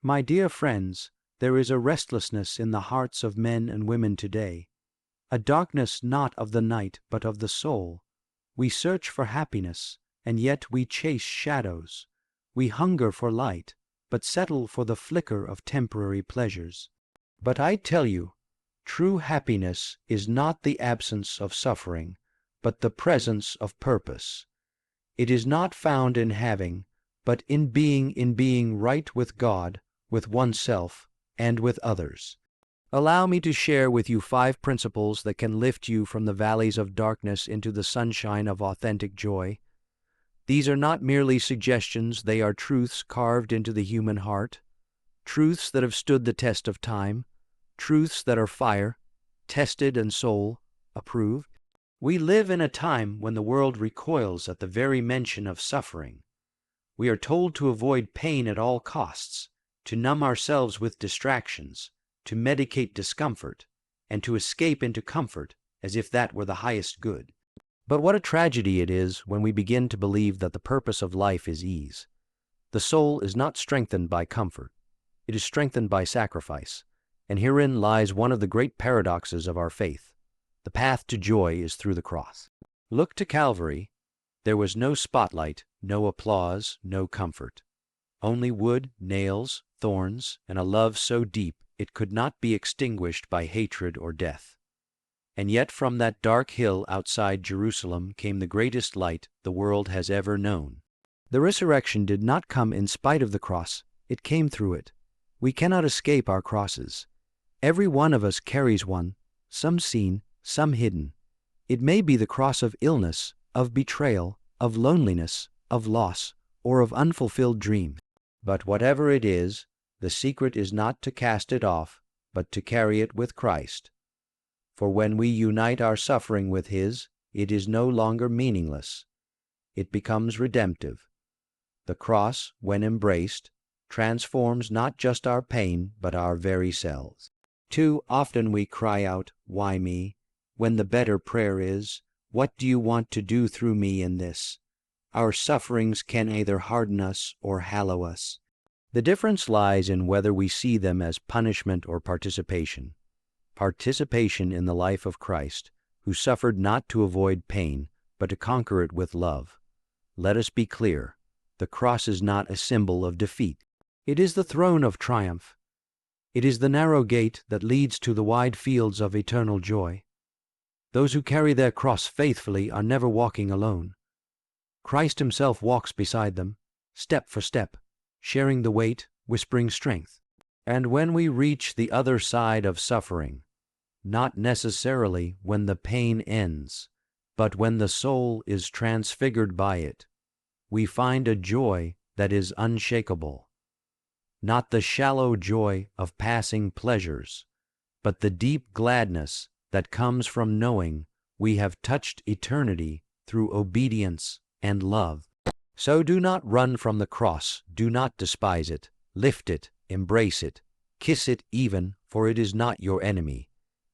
My dear friends, there is a restlessness in the hearts of men and women today, a darkness not of the night but of the soul. We search for happiness, and yet we chase shadows. We hunger for light, but settle for the flicker of temporary pleasures. But I tell you, true happiness is not the absence of suffering, but the presence of purpose. It is not found in having, but in being right with God, with oneself, and with others. Allow me to share with you 5 principles that can lift you from the valleys of darkness into the sunshine of authentic joy. These are not merely suggestions, they are truths carved into the human heart, truths that have stood the test of time, truths that are fire, tested and soul approved. We live in a time when the world recoils at the very mention of suffering. We are told to avoid pain at all costs, to numb ourselves with distractions, to medicate discomfort, and to escape into comfort as if that were the highest good. But what a tragedy it is when we begin to believe that the purpose of life is ease. The soul is not strengthened by comfort. It is strengthened by sacrifice, and herein lies one of the great paradoxes of our faith. The path to joy is through the cross. Look to Calvary. There was no spotlight, no applause, no comfort. Only wood, nails, thorns, and a love so deep it could not be extinguished by hatred or death. And yet from that dark hill outside Jerusalem came the greatest light the world has ever known. The resurrection did not come in spite of the cross, it came through it. We cannot escape our crosses. Every one of us carries one, some seen, some hidden. It may be the cross of illness, of betrayal, of loneliness, of loss, or of unfulfilled dreams. But whatever it is, the secret is not to cast it off, but to carry it with Christ. For when we unite our suffering with His, it is no longer meaningless. It becomes redemptive. The cross, when embraced, transforms not just our pain, but our very selves. Too often we cry out, "Why me?" when the better prayer is, "What do you want to do through me in this?" Our sufferings can either harden us or hallow us. The difference lies in whether we see them as punishment or participation. Participation in the life of Christ, who suffered not to avoid pain, but to conquer it with love. Let us be clear, the cross is not a symbol of defeat. It is the throne of triumph. It is the narrow gate that leads to the wide fields of eternal joy. Those who carry their cross faithfully are never walking alone. Christ Himself walks beside them, step for step, sharing the weight, whispering strength. And when we reach the other side of suffering, not necessarily when the pain ends, but when the soul is transfigured by it, we find a joy that is unshakable. Not the shallow joy of passing pleasures, but the deep gladness that comes from knowing we have touched eternity through obedience and love. So do not run from the cross, do not despise it, lift it, embrace it, kiss it even, for it is not your enemy.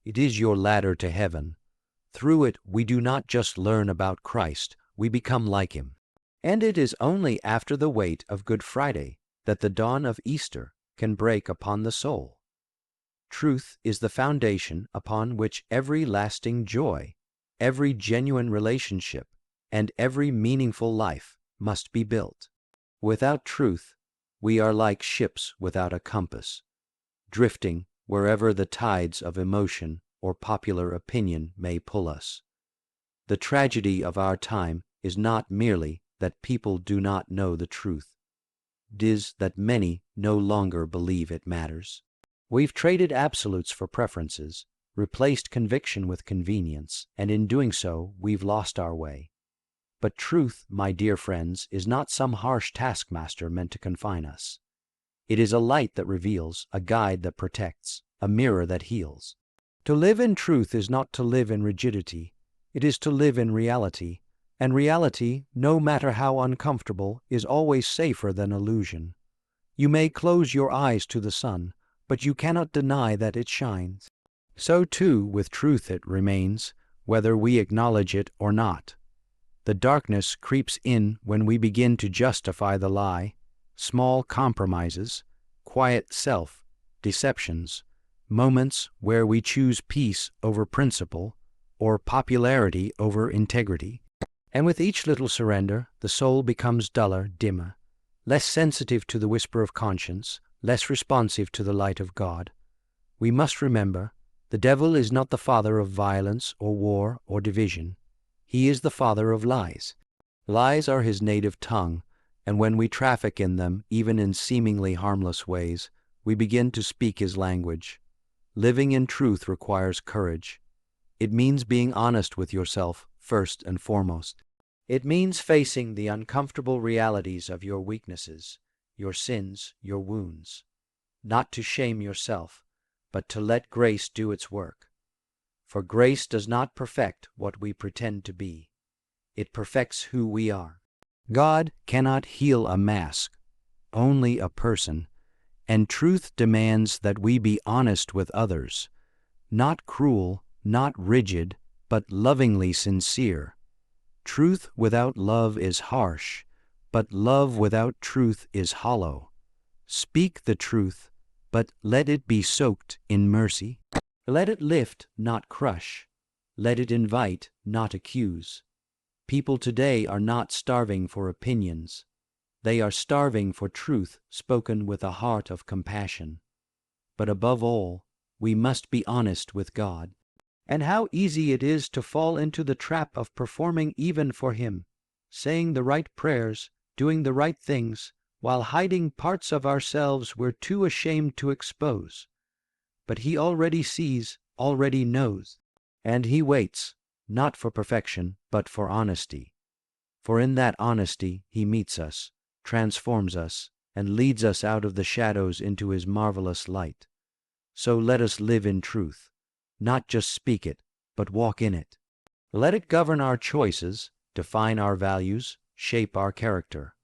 It is your ladder to heaven. Through it we do not just learn about Christ, we become like Him. And it is only after the weight of Good Friday that the dawn of Easter can break upon the soul. Truth is the foundation upon which every lasting joy, every genuine relationship, and every meaningful life must be built. Without truth, we are like ships without a compass, drifting wherever the tides of emotion or popular opinion may pull us. The tragedy of our time is not merely that people do not know the truth. It is that many no longer believe it matters. We've traded absolutes for preferences, replaced conviction with convenience, and in doing so, we've lost our way. But truth, my dear friends, is not some harsh taskmaster meant to confine us. It is a light that reveals, a guide that protects, a mirror that heals. To live in truth is not to live in rigidity. It is to live in reality, and reality, no matter how uncomfortable, is always safer than illusion. You may close your eyes to the sun, but you cannot deny that it shines. So too with truth it remains, whether we acknowledge it or not. The darkness creeps in when we begin to justify the lie, small compromises, quiet self, deceptions, moments where we choose peace over principle or popularity over integrity. And with each little surrender, the soul becomes duller, dimmer, less sensitive to the whisper of conscience, less responsive to the light of God. We must remember, the devil is not the father of violence or war or division. He is the father of lies. Lies are his native tongue, and when we traffic in them, even in seemingly harmless ways, we begin to speak his language. Living in truth requires courage. It means being honest with yourself first and foremost. It means facing the uncomfortable realities of your weaknesses, your sins, your wounds. Not to shame yourself, but to let grace do its work. For grace does not perfect what we pretend to be. It perfects who we are. God cannot heal a mask, only a person, and truth demands that we be honest with others, not cruel, not rigid, but lovingly sincere. Truth without love is harsh, but love without truth is hollow. Speak the truth, but let it be soaked in mercy. Let it lift, not crush. Let it invite, not accuse. People today are not starving for opinions. They are starving for truth spoken with a heart of compassion. But above all, we must be honest with God. And how easy it is to fall into the trap of performing even for Him, saying the right prayers, doing the right things, while hiding parts of ourselves we're too ashamed to expose. But He already sees, already knows, and He waits, not for perfection, but for honesty. For in that honesty He meets us, transforms us, and leads us out of the shadows into His marvelous light. So let us live in truth, not just speak it, but walk in it. Let it govern our choices, define our values, shape our character.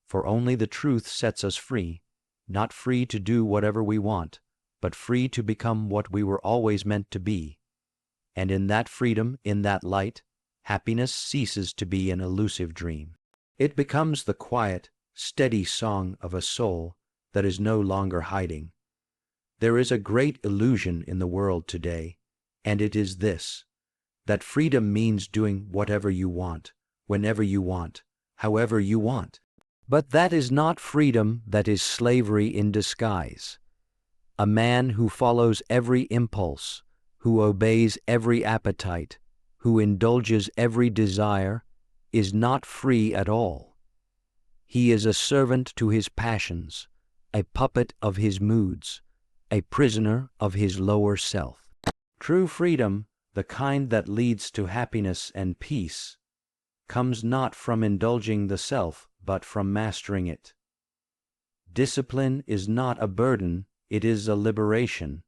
For only the truth sets us free, not free to do whatever we want, but free to become what we were always meant to be. And in that freedom, in that light, happiness ceases to be an elusive dream. It becomes the quiet, steady song of a soul that is no longer hiding. There is a great illusion in the world today, and it is this, that freedom means doing whatever you want, whenever you want, however you want. But that is not freedom, that is slavery in disguise. A man who follows every impulse, who obeys every appetite, who indulges every desire, is not free at all. He is a servant to his passions, a puppet of his moods, a prisoner of his lower self. True freedom, the kind that leads to happiness and peace, comes not from indulging the self, but from mastering it. Discipline is not a burden, it is a liberation.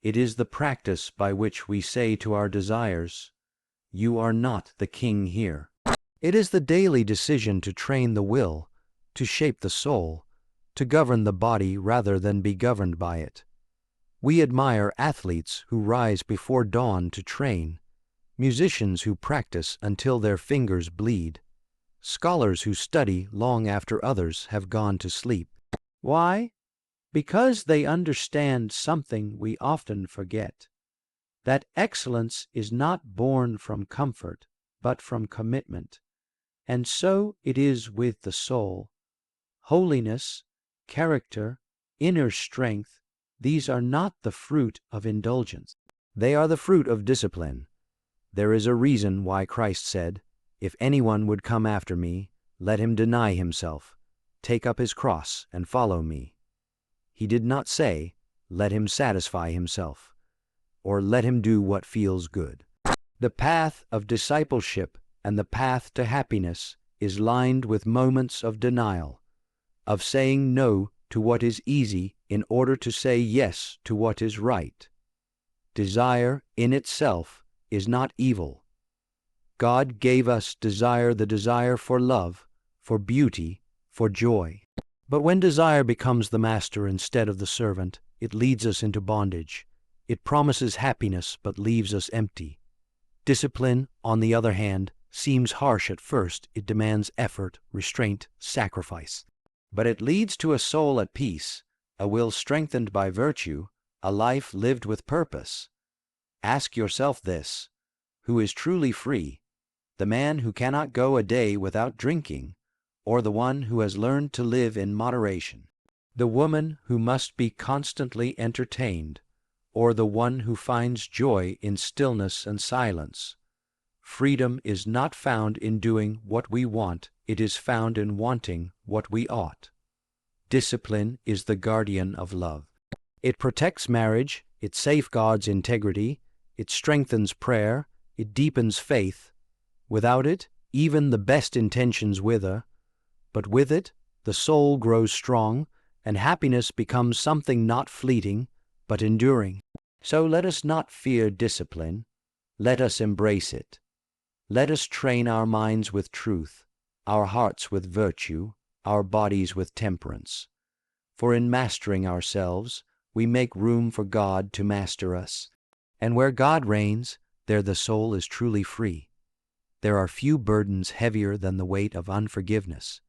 It is the practice by which we say to our desires, "You are not the king here." It is the daily decision to train the will, to shape the soul, to govern the body rather than be governed by it. We admire athletes who rise before dawn to train, musicians who practice until their fingers bleed, scholars who study long after others have gone to sleep. Why? Because they understand something we often forget, that excellence is not born from comfort, but from commitment. And so it is with the soul. Holiness, character, inner strength, these are not the fruit of indulgence. They are the fruit of discipline. There is a reason why Christ said, "If anyone would come after me, let him deny himself, take up his cross, and follow me." He did not say, "Let him satisfy himself," or "let him do what feels good." The path of discipleship and the path to happiness is lined with moments of denial, of saying no to what is easy in order to say yes to what is right. Desire in itself is not evil. God gave us desire, the desire for love, for beauty, for joy. But when desire becomes the master instead of the servant, it leads us into bondage. It promises happiness but leaves us empty. Discipline, on the other hand, seems harsh at first. It demands effort, restraint, sacrifice. But it leads to a soul at peace, a will strengthened by virtue, a life lived with purpose. Ask yourself this: who is truly free? The man who cannot go a day without drinking, or the one who has learned to live in moderation? The woman who must be constantly entertained, or the one who finds joy in stillness and silence? Freedom is not found in doing what we want, it is found in wanting what we ought. Discipline is the guardian of love. It protects marriage, it safeguards integrity, it strengthens prayer, it deepens faith. Without it, even the best intentions wither, but with it, the soul grows strong, and happiness becomes something not fleeting, but enduring. So let us not fear discipline, let us embrace it. Let us train our minds with truth, our hearts with virtue, our bodies with temperance. For in mastering ourselves, we make room for God to master us. And where God reigns, there the soul is truly free. There are few burdens heavier than the weight of unforgiveness.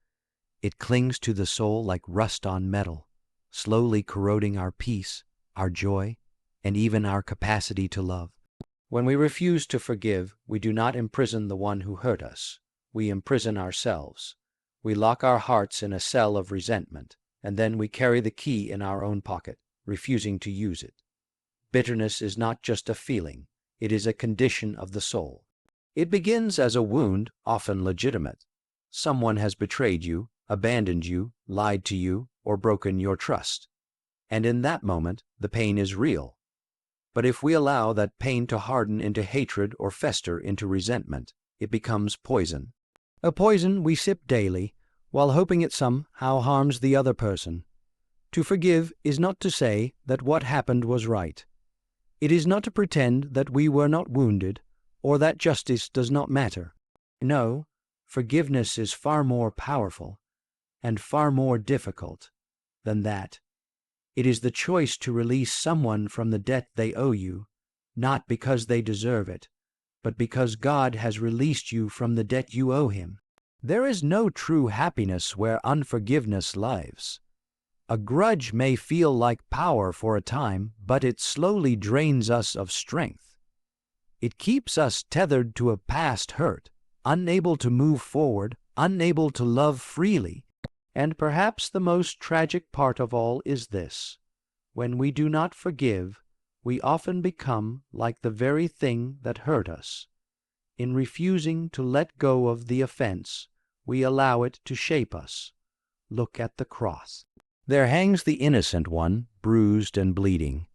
It clings to the soul like rust on metal, slowly corroding our peace, our joy, and even our capacity to love. When we refuse to forgive, we do not imprison the one who hurt us. We imprison ourselves. We lock our hearts in a cell of resentment, and then we carry the key in our own pocket, refusing to use it. Bitterness is not just a feeling, it is a condition of the soul. It begins as a wound, often legitimate. Someone has betrayed you, abandoned you, lied to you, or broken your trust. And in that moment, the pain is real. But if we allow that pain to harden into hatred or fester into resentment, it becomes poison. A poison we sip daily, while hoping it somehow harms the other person. To forgive is not to say that what happened was right. It is not to pretend that we were not wounded, or that justice does not matter. No, forgiveness is far more powerful, and far more difficult than that. It is the choice to release someone from the debt they owe you, not because they deserve it, but because God has released you from the debt you owe him. There is no true happiness where unforgiveness lives. A grudge may feel like power for a time, but it slowly drains us of strength. It keeps us tethered to a past hurt, unable to move forward, unable to love freely. And perhaps the most tragic part of all is this: when we do not forgive, we often become like the very thing that hurt us. In refusing to let go of the offense, we allow it to shape us. Look at the cross. There hangs the innocent one, bruised and bleeding,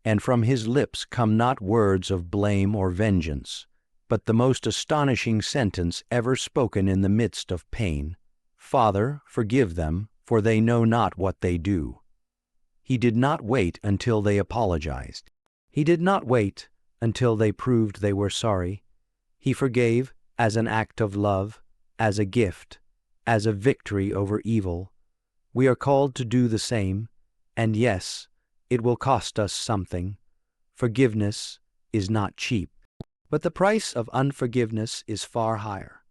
and from his lips come not words of blame or vengeance, but the most astonishing sentence ever spoken in the midst of pain: "Father, forgive them, for they know not what they do." He did not wait until they apologized. He did not wait until they proved they were sorry. He forgave as an act of love, as a gift, as a victory over evil. We are called to do the same, and yes, it will cost us something. Forgiveness is not cheap, but the price of unforgiveness is far higher.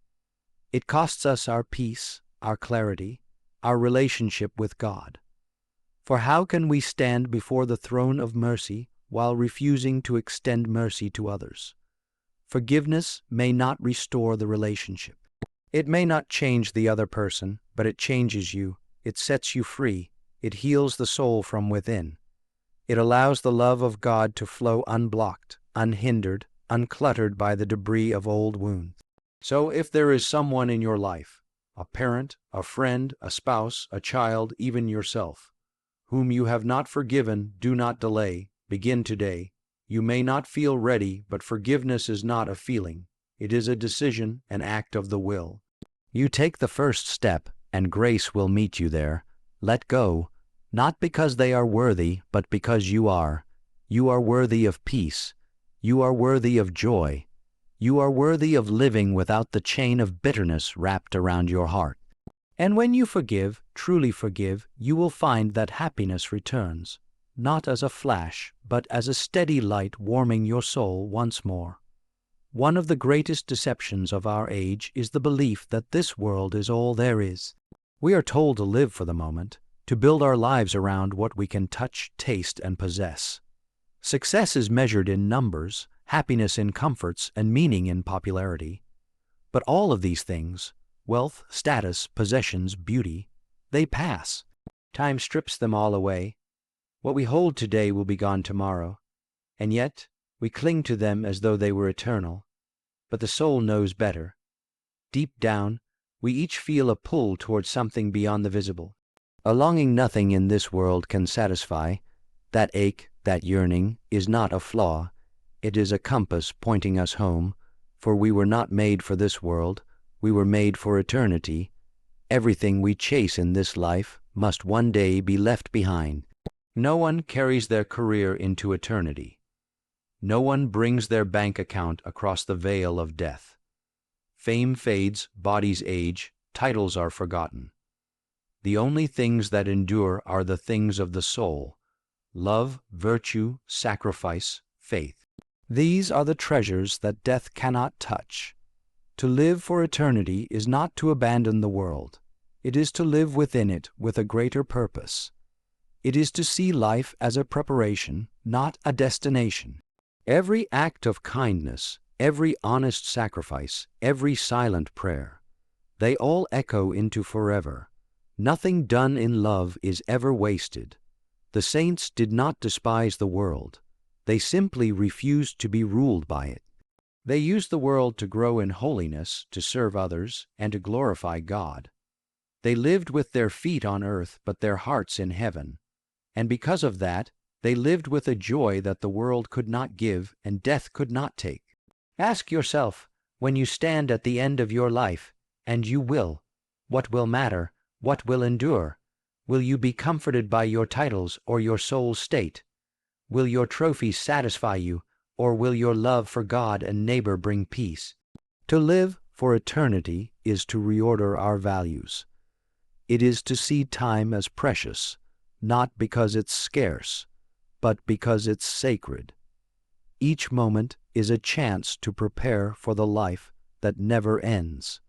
It costs us our peace, our clarity, our relationship with God. For how can we stand before the throne of mercy while refusing to extend mercy to others? Forgiveness may not restore the relationship. It may not change the other person, but it changes you. It sets you free. It heals the soul from within. It allows the love of God to flow unblocked, unhindered, uncluttered by the debris of old wounds. So if there is someone in your life, a parent, a friend, a spouse, a child, even yourself, whom you have not forgiven, do not delay. Begin today. You may not feel ready, but forgiveness is not a feeling. It is a decision, an act of the will. You take the first step, and grace will meet you there. Let go, not because they are worthy, but because you are. You are worthy of peace. You are worthy of joy. You are worthy of living without the chain of bitterness wrapped around your heart. And when you forgive, truly forgive, you will find that happiness returns, not as a flash, but as a steady light warming your soul once more. One of the greatest deceptions of our age is the belief that this world is all there is. We are told to live for the moment, to build our lives around what we can touch, taste, and possess. Success is measured in numbers, happiness in comforts, and meaning in popularity. But all of these things, wealth, status, possessions, beauty, they pass. Time strips them all away. What we hold today will be gone tomorrow, and yet we cling to them as though they were eternal. But the soul knows better. Deep down, we each feel a pull towards something beyond the visible. A longing nothing in this world can satisfy. That ache, that yearning, is not a flaw. It is a compass pointing us home, for we were not made for this world, we were made for eternity. Everything we chase in this life must one day be left behind. No one carries their career into eternity. No one brings their bank account across the veil of death. Fame fades, bodies age, titles are forgotten. The only things that endure are the things of the soul: love, virtue, sacrifice, faith. These are the treasures that death cannot touch. To live for eternity is not to abandon the world. It is to live within it with a greater purpose. It is to see life as a preparation, not a destination. Every act of kindness, every honest sacrifice, every silent prayer, they all echo into forever. Nothing done in love is ever wasted. The saints did not despise the world. They simply refused to be ruled by it. They used the world to grow in holiness, to serve others, and to glorify God. They lived with their feet on earth but their hearts in heaven, and because of that, they lived with a joy that the world could not give and death could not take. Ask yourself, when you stand at the end of your life, and you will, what will matter, what will endure? Will you be comforted by your titles or your soul's state? Will your trophies satisfy you, or will your love for God and neighbor bring peace? To live for eternity is to reorder our values. It is to see time as precious, not because it's scarce, but because it's sacred. Each moment is a chance to prepare for the life that never ends.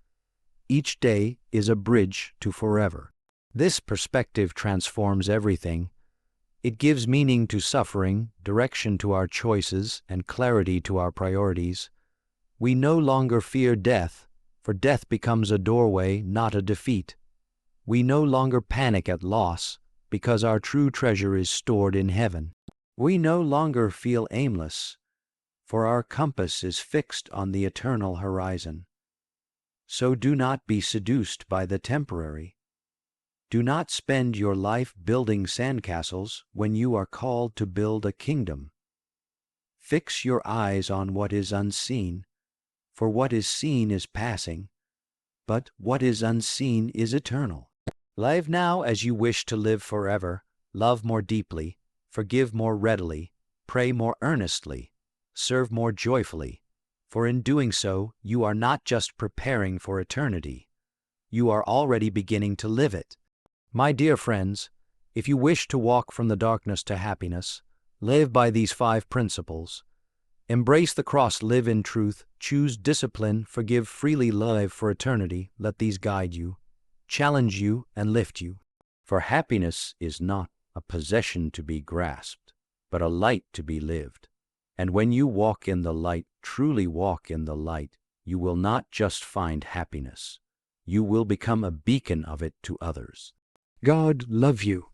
Each day is a bridge to forever. This perspective transforms everything. It gives meaning to suffering, direction to our choices, and clarity to our priorities. We no longer fear death, for death becomes a doorway, not a defeat. We no longer panic at loss, because our true treasure is stored in heaven. We no longer feel aimless, for our compass is fixed on the eternal horizon. So do not be seduced by the temporary. Do not spend your life building sandcastles when you are called to build a kingdom. Fix your eyes on what is unseen, for what is seen is passing, but what is unseen is eternal. Live now as you wish to live forever. Love more deeply, forgive more readily, pray more earnestly, serve more joyfully, for in doing so you are not just preparing for eternity, you are already beginning to live it. My dear friends, if you wish to walk from the darkness to happiness, live by these 5 principles. Embrace the cross, live in truth, choose discipline, forgive freely, live for eternity. Let these guide you, challenge you, and lift you. For happiness is not a possession to be grasped, but a light to be lived. And when you walk in the light, truly walk in the light, you will not just find happiness. You will become a beacon of it to others. God love you.